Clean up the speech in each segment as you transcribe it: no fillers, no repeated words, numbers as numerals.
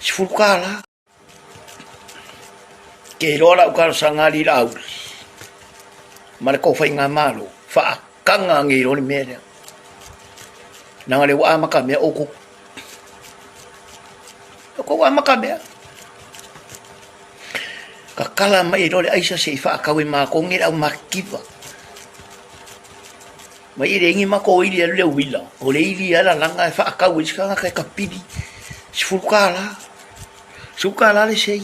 Sifulukala. Ke lola ukala sangali la auli. Mara ko fai ngā malo. Wha kanga ngi roni mea. Nanga le waa maka mea oku. Ko waa maka mea. Ka kala mai role aisa se wha kawe maa ko ngira au makiwa. Mai rengi mako ili le wila. O le ili ala langa e wha kawe iskanga kai kapiri. Sifulukala. Sifulukala le sei.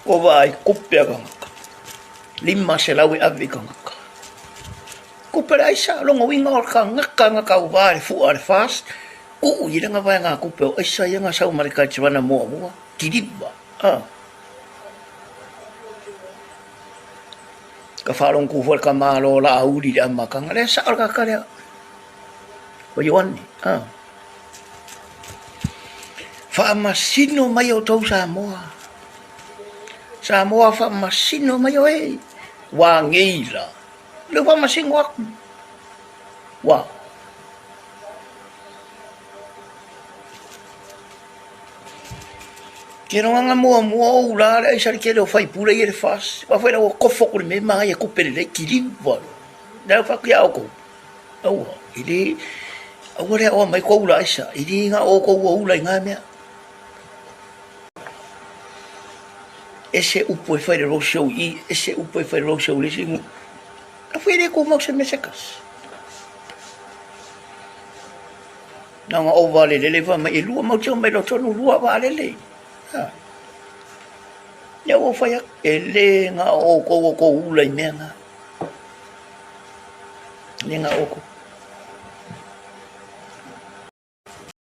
Ko vai kupea kangaka. Lima se lawe avi kangaka. Kupea aisa longo winga o kangaka ngaka uvare fuare fast. Ku ira nga vai nga kupea aisa ia nga sau marika chivana mua mua. Kiriba. Ka whalong kuwhal ka malo la auri le amakanga. Le sa orka karea. O yoani. Whaamasino mai o tau Samoa. Samoa whaamasino mai o e. Wa ngeila. Le whaamasino aku. Wa. Kero nga mua o la le isa ke lo fai pura ye fas. Wa foi o kofo ko me ma ye ko pere kiri wa. Da fa kia o ko. Au. Ili agora o mai ko la isa. Ili nga o ko o la nga me. Ese upo fai ro show I ese upo fai ro show le singu. A foi de ko mo se me secas. Nga o vale le va mai lu mo che mai lo tonu lu vale le. Ya o fai ele nga o ko ula i mea nga. Nga o ko.